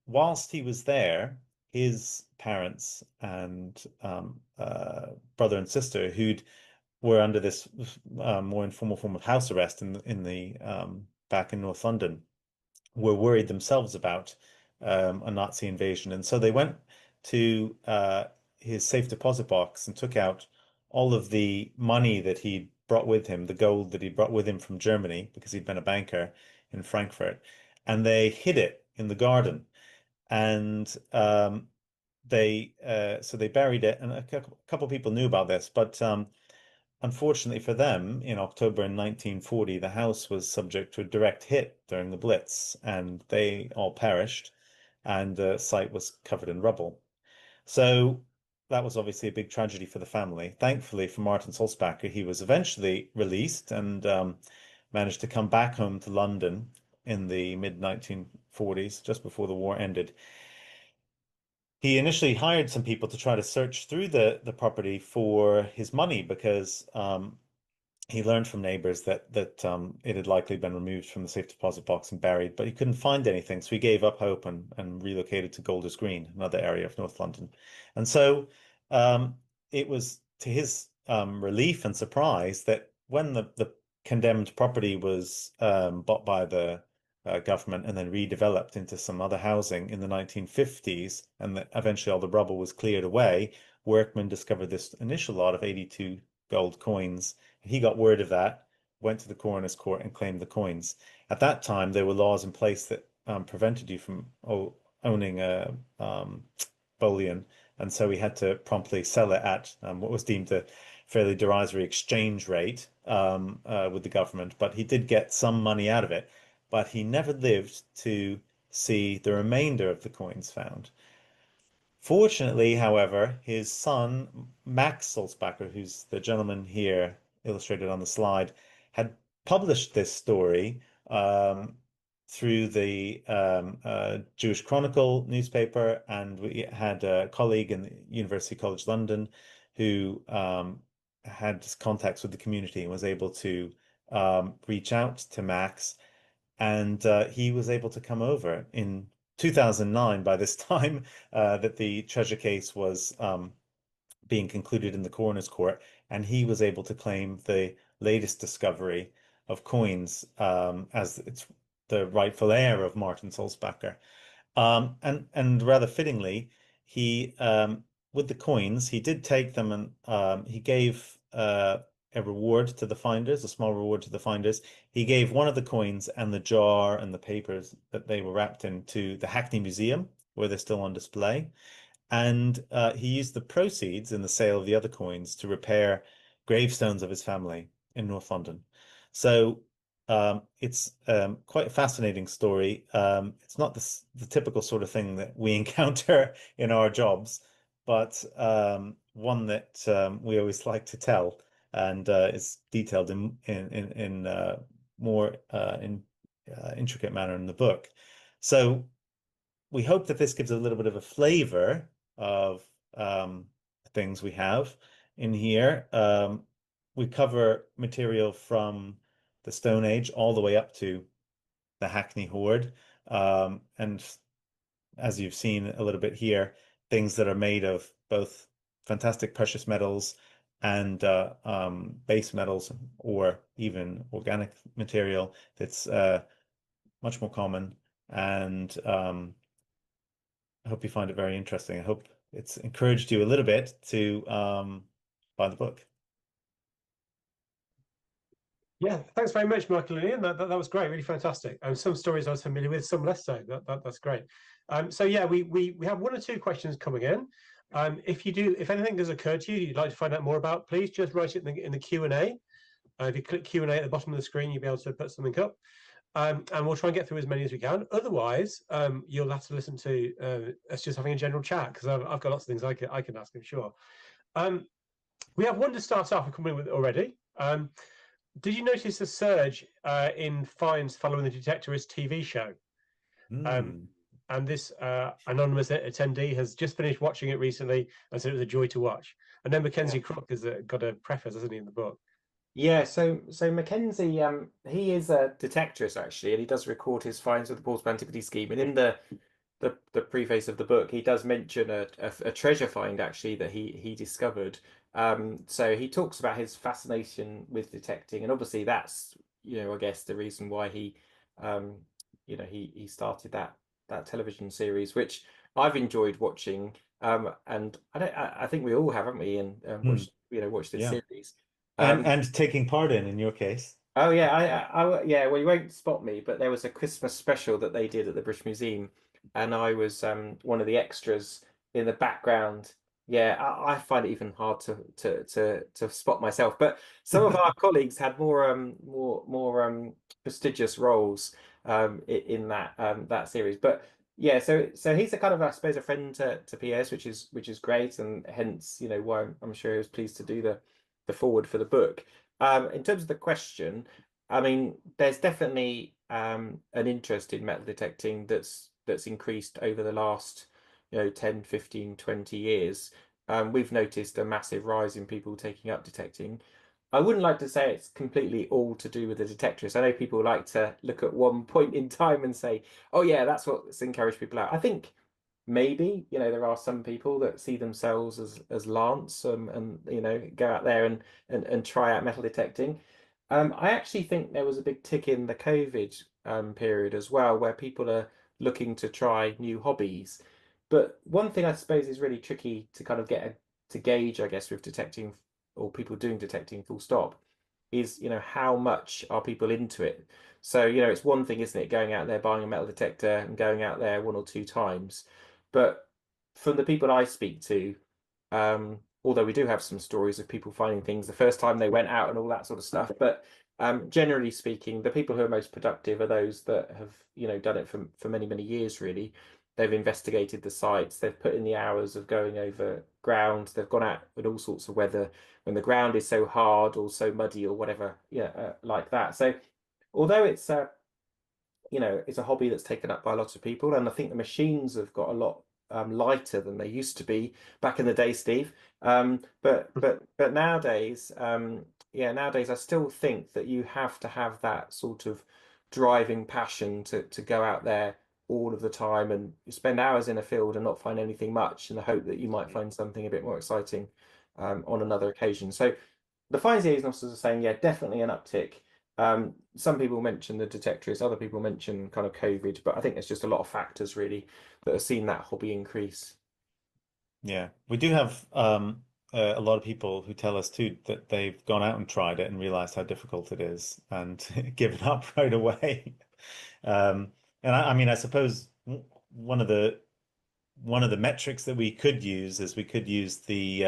Whilst he was there, his parents and brother and sister, who'd were under this more informal form of house arrest in the back in North London, were worried themselves about a Nazi invasion, and so they went to his safe deposit box and took out all of the money that he'd brought with him, the gold that he brought with him from Germany, because he'd been a banker in Frankfurt, and they hid it in the garden. And so they buried it, and a couple of people knew about this, but unfortunately for them, in October in 1940, the house was subject to a direct hit during the Blitz, and they all perished, and the site was covered in rubble. So that was obviously a big tragedy for the family. Thankfully for Martin Sulzbacher, he was eventually released and managed to come back home to London in the mid-1940s, just before the war ended. He initially hired some people to try to search through the property for his money, because he learned from neighbors that it had likely been removed from the safe deposit box and buried, but he couldn't find anything. So he gave up hope and relocated to Golders Green, another area of North London. And so it was to his relief and surprise that when the condemned property was bought by the government and then redeveloped into some other housing in the 1950s, and that eventually all the rubble was cleared away, workmen discovered this initial lot of 82 gold coins. He got word of that, went to the coroner's court and claimed the coins. At that time, there were laws in place that prevented you from owning a bullion, and so he had to promptly sell it at what was deemed a fairly derisory exchange rate with the government. But he did get some money out of it, but he never lived to see the remainder of the coins found. Fortunately, however, his son, Max Sulzbacher, who's the gentleman here illustrated on the slide, had published this story through the Jewish Chronicle newspaper, and we had a colleague in the University College London who had contacts with the community and was able to reach out to Max, and he was able to come over in 2009 by this time that the treasure case was being concluded in the coroner's court, and he was able to claim the latest discovery of coins as it's the rightful heir of Martin Sulzbacher. And rather fittingly, he with the coins, he did take them, and he gave a reward to the finders, a small reward to the finders. He gave one of the coins and the jar and the papers that they were wrapped in to the Hackney Museum, where they're still on display. And he used the proceeds in the sale of the other coins to repair gravestones of his family in North London. So it's quite a fascinating story. It's not the typical sort of thing that we encounter in our jobs, but one that we always like to tell, and is detailed in more intricate manner in the book. So we hope that this gives a little bit of a flavor of things we have in here. We cover material from the Stone Age all the way up to the Hackney Hoard. And as you've seen a little bit here, things that are made of both fantastic precious metals and base metals, or even organic material that's much more common. And I hope you find it very interesting. I hope it's encouraged you a little bit to buy the book. Yeah, thanks very much, Michael and Ian. That was great, really fantastic. And some stories I was familiar with, some less so. That's great. So yeah, we have one or two questions coming in. If anything does occur to you you'd like to find out more about, please just write it in the Q&A. If you click Q&A at the bottom of the screen, you'll be able to put something up. And we'll try and get through as many as we can. Otherwise, you'll have to listen to us just having a general chat, because I've got lots of things I can ask, I'm sure. We have one to start off coming with already. Did you notice a surge in finds following the Detectorists TV show? And this anonymous attendee has just finished watching it recently and said it was a joy to watch. And then Mackenzie Crook has got a preface, hasn't he, in the book? Yeah, so Mackenzie, he is a detectorist actually, and he does record his finds with the Portable Antiquities Scheme. And in the preface of the book, he does mention a treasure find actually that he discovered. So he talks about his fascination with detecting, and obviously that's, I guess the reason why he he started that television series, which I've enjoyed watching. And I think we all have, haven't we? And watched this series. And taking part in your case. Oh yeah, yeah. Well, you won't spot me, but there was a Christmas special that they did at the British Museum, and I was one of the extras in the background. Yeah, I find it even hard to spot myself. But some of our colleagues had more prestigious roles in that series. But yeah, so he's a kind of, I suppose, a friend to PS, which is great, and hence why I'm sure he was pleased to do the forward for the book. In terms of the question, I mean, there's definitely an interest in metal detecting that's increased over the last 10, 15, 20 years. We've noticed a massive rise in people taking up detecting. I wouldn't like to say it's completely all to do with the detectorists. I know people like to look at one point in time and say, oh yeah, that's what's encouraged people out. I think maybe there are some people that see themselves as Lance, and go out there and try out metal detecting. I actually think there was a big tick in the COVID period as well, where people are looking to try new hobbies. But one thing I suppose is really tricky to kind of to gauge, I guess, with detecting, or people doing detecting full stop, is how much are people into it. So it's one thing, isn't it, going out there buying a metal detector and going out there one or two times. But from the people I speak to, although we do have some stories of people finding things the first time they went out and all that sort of stuff, but generally speaking, the people who are most productive are those that have done it for many, many years, really. They've investigated the sites, they've put in the hours of going over ground, they've gone out with all sorts of weather when the ground is so hard or so muddy or whatever, like that. So although it's you know, it's a hobby that's taken up by a lot of people, and I think the machines have got a lot lighter than they used to be back in the day, Steve. But nowadays, yeah, nowadays I still think that you have to have that sort of driving passion to go out there all of the time and spend hours in a field and not find anything much in the hope that you might find something a bit more exciting on another occasion. So the finds liaison officers are saying, yeah, definitely an uptick. Some people mention the detectorists, other people mention kind of COVID, but I think there's just a lot of factors really that have seen that hobby increase. Yeah, we do have a lot of people who tell us too that they've gone out and tried it and realized how difficult it is and given up right away. And I mean, I suppose one of the metrics that we could use is we could use the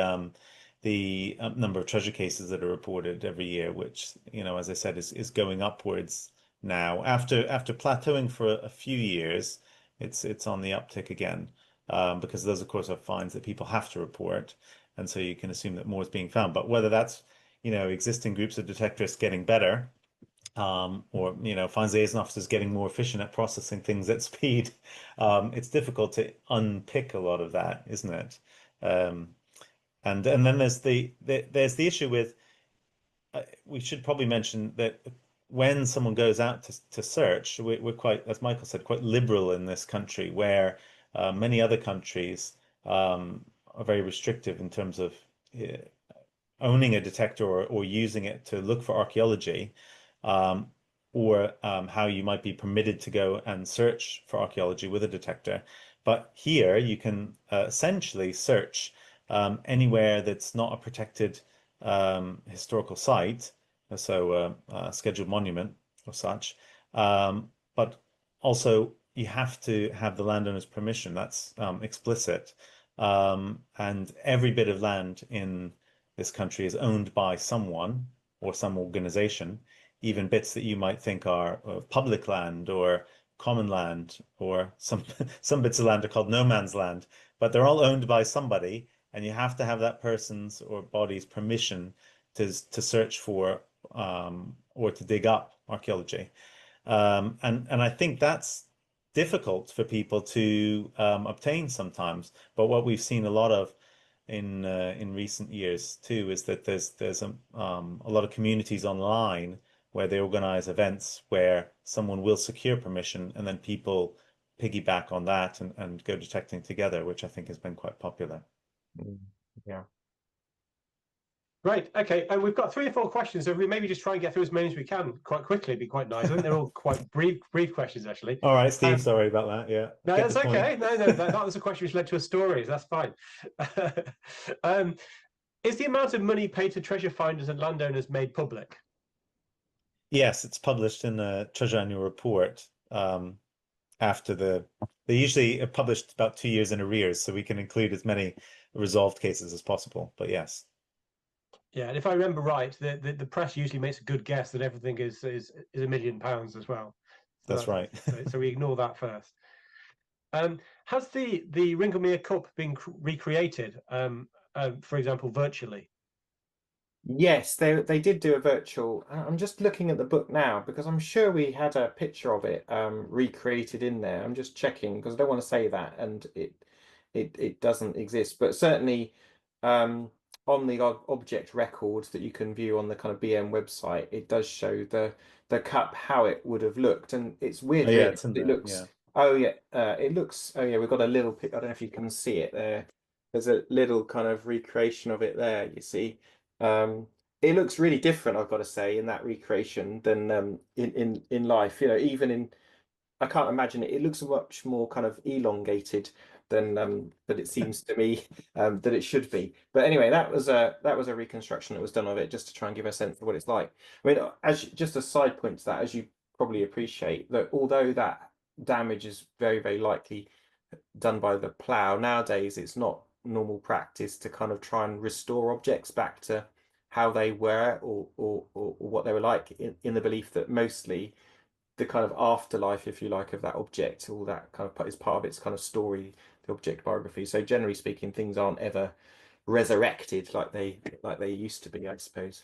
number of treasure cases that are reported every year, which, you know, as I said, is going upwards now. After plateauing for a few years, it's on the uptick again, because those, of course, are finds that people have to report, and so you can assume that more is being found. But whether that's, you know, existing groups of detectorists getting better, or, you know, finds liaison officers getting more efficient at processing things at speed, it's difficult to unpick a lot of that, isn't it? And then there's the issue with, we should probably mention that when someone goes out to search, we're quite, as Michael said, quite liberal in this country, where many other countries are very restrictive in terms of owning a detector or using it to look for archaeology, or how you might be permitted to go and search for archaeology with a detector. But here you can essentially search anywhere that's not a protected historical site, so a scheduled monument or such. But also you have to have the landowner's permission. That's explicit. And every bit of land in this country is owned by someone or some organization, even bits that you might think are public land or common land, or some bits of land are called no man's land, but they're all owned by somebody, and you have to have that person's or body's permission to search for or to dig up archaeology. And I think that's difficult for people to obtain sometimes. But what we've seen a lot of in recent years too is that there's a lot of communities online where they organize events where someone will secure permission, and then people piggyback on that and go detecting together, which I think has been quite popular. Yeah. Right. Okay. And we've got 3 or 4 questions, so we maybe just try and get through as many as we can quite quickly. It'd be quite nice. I think they're all quite brief questions, actually. All right, Steve. Sorry about that. Yeah. No, Get that's the point. okay. No, that was a question which led to a story. So that's fine. Is the amount of money paid to treasure finders and landowners made public? Yes, it's published in the Treasure Annual Report. After they usually are published about 2 years in arrears, so we can include as many resolved cases as possible. But yes. Yeah, and if I remember right, the press usually makes a good guess that everything is £1 million as well. So That's right. so we ignore that first. Has the Ringlemere Cup been recreated, for example, virtually? Yes, they did do a virtual. I'm just looking at the book now because I'm sure we had a picture of it recreated in there. I'm just checking because I don't want to say that and it doesn't exist, but certainly on the object records that you can view on the kind of BM website, it does show the cup how it would have looked, and it's weird. Oh, yeah, Really. it's in It there. looks. Yeah. Oh yeah, it looks. Oh yeah, we've got a little pic. I don't know if you can see it there. There's a little kind of recreation of it there. You see. Um, it looks really different, I've got to say, in that recreation than in life. You know, even in I can't imagine it. It looks much more kind of elongated than that it seems to me that it should be. But anyway, that was a reconstruction that was done of it just to try and give a sense of what it's like. I mean, as just a side point to that, as you probably appreciate, that although that damage is very likely done by the plough, nowadays it's not normal practice to kind of try and restore objects back to how they were or what they were like in the belief that mostly the kind of afterlife, if you like, of that object, all that kind of is part of its kind of story, the object biography. So generally speaking, things aren't ever resurrected like they used to be, I suppose.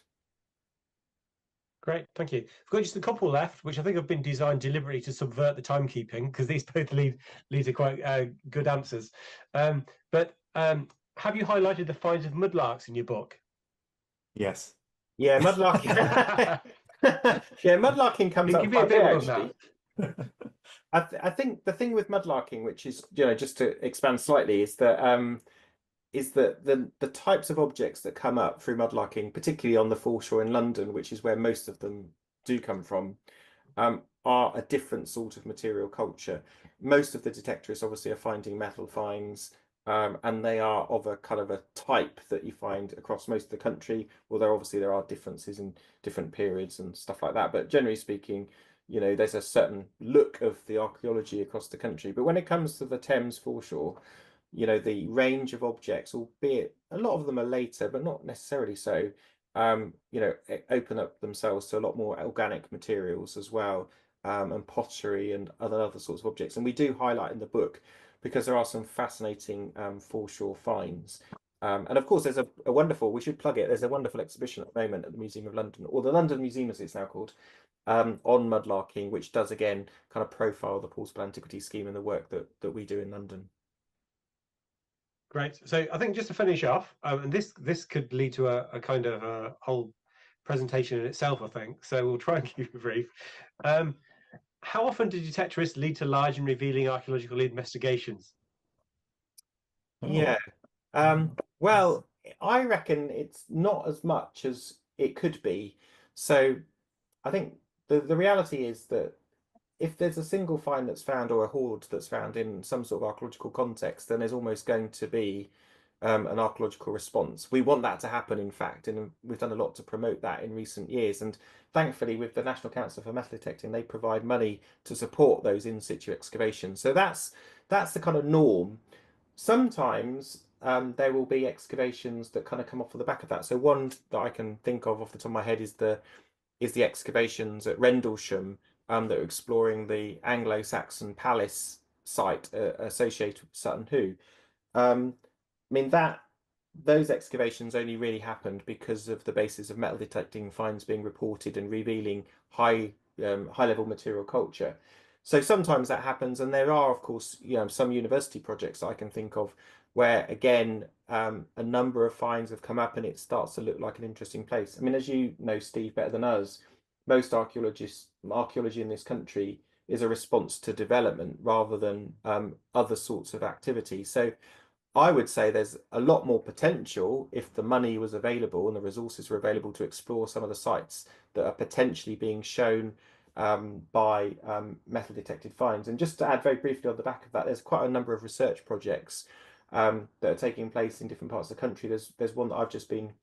Great, thank you. We've got just a couple left, which I think have been designed deliberately to subvert the timekeeping, because these both lead to quite good answers. But have you highlighted the finds of mudlarks in your book? Yes. Yeah, mudlarking. Yeah, mudlarking comes up Give me a quite bit a bit, more than actually. that. I think the thing with mudlarking, which is, just to expand slightly, is that the types of objects that come up through mudlarking, particularly on the foreshore in London, which is where most of them do come from, are a different sort of material culture. Most of the detectorists obviously are finding metal finds, and they are of a kind of a type that you find across most of the country, although obviously there are differences in different periods and stuff like that. But generally speaking, there's a certain look of the archaeology across the country. But when it comes to the Thames foreshore, the range of objects, albeit a lot of them are later, but not necessarily so, open up themselves to a lot more organic materials as well, and pottery and other sorts of objects. And we do highlight in the book, because there are some fascinating foreshore finds. And of course, there's a wonderful, we should plug it, there's a wonderful exhibition at the moment at the Museum of London, or the London Museum as it's now called, on mudlarking, which does again kind of profile the Portable Antiquities Scheme and the work that we do in London. Great. So I think just to finish off, and this could lead to a kind of a whole presentation in itself, I think. So we'll try and keep it brief. How often do detectorists lead to large and revealing archaeological investigations? Yeah. Well, I reckon it's not as much as it could be. So I think the reality is that if there's a single find that's found, or a hoard that's found in some sort of archaeological context, then there's almost going to be an archaeological response. We want that to happen, in fact, and we've done a lot to promote that in recent years. And thankfully, with the National Council for Metal Detecting, they provide money to support those in situ excavations. So that's the kind of norm. Sometimes there will be excavations that kind of come off of the back of that. So one that I can think of off the top of my head is the excavations at Rendlesham that are exploring the Anglo-Saxon palace site associated with Sutton Hoo. I mean, those excavations only really happened because of the basis of metal detecting finds being reported and revealing high level material culture. So sometimes that happens, and there are, of course, some university projects that I can think of where, again, a number of finds have come up and it starts to look like an interesting place. I mean, as you know, Steve, better than us, most archaeology in this country is a response to development rather than other sorts of activity. So I would say there's a lot more potential if the money was available and the resources were available to explore some of the sites that are potentially being shown by metal detected finds. And just to add very briefly on the back of that, there's quite a number of research projects that are taking place in different parts of the country. There's one that I've just been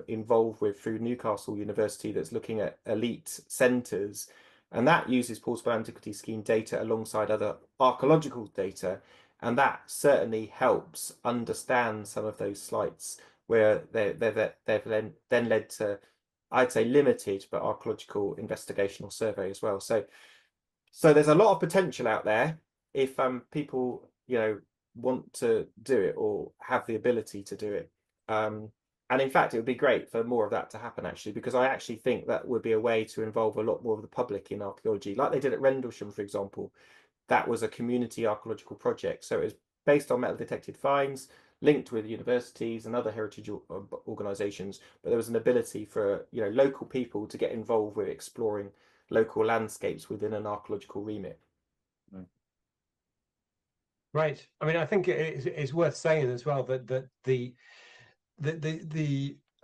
involved with through Newcastle University that's looking at elite centres, and that uses Portable Antiquities Scheme data alongside other archaeological data, and that certainly helps understand some of those sites where they've then led to, I'd say, limited but archaeological investigation or survey as well. So there's a lot of potential out there if people want to do it or have the ability to do it. And in fact, it would be great for more of that to happen, actually, because I actually think that would be a way to involve a lot more of the public in archaeology, like they did at Rendlesham, for example. That was a community archaeological project. So it was based on metal detected finds, linked with universities and other heritage organisations, but there was an ability for local people to get involved with exploring local landscapes within an archaeological remit. Right. I mean, I think it's worth saying as well that the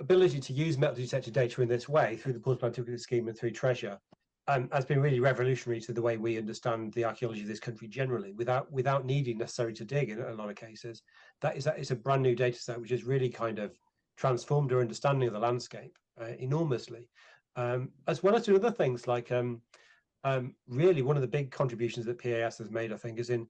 ability to use metal detected data in this way through the Portable Antiquities Scheme and through Treasure has been really revolutionary to the way we understand the archaeology of this country generally, without needing necessarily to dig in a lot of cases. That is a brand new data set which has really kind of transformed our understanding of the landscape enormously, as well as doing other things like really one of the big contributions that PAS has made, I think, is in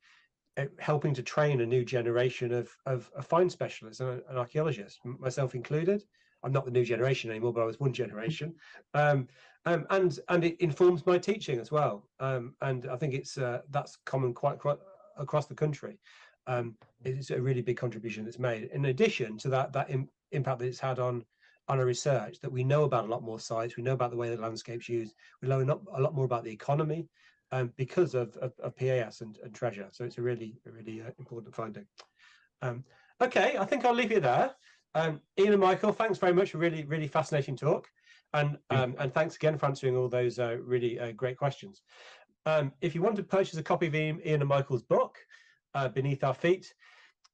helping to train a new generation of find specialists and archaeologists, myself included. I'm not the new generation anymore, but I was one generation, and it informs my teaching as well. And I think that's common quite across the country. It's a really big contribution that's made. In addition to that impact that it's had on on our research that we know about a lot more sites, we know about the way that landscape's used, we know a lot more about the economy because of PAS and treasure. So it's a really important finding. Okay, I think I'll leave you there. Ian and Michael, thanks very much for really fascinating talk, and thanks again for answering all those really great questions. If you want to purchase a copy of Ian and Michael's book, Beneath Our Feet,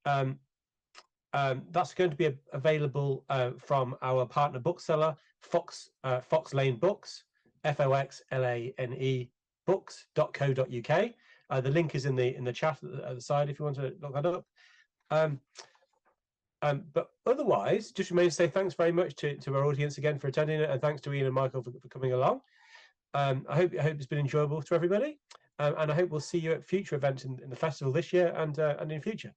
that's going to be available from our partner bookseller, Fox Lane Books, FOXLANE books.co.uk. The link is in the chat at the side if you want to look that up. But otherwise, just remains to say thanks very much to our audience again for attending it, and thanks to Ian and Michael for coming along. I hope it's been enjoyable to everybody, and I hope we'll see you at future events in the festival this year and in future.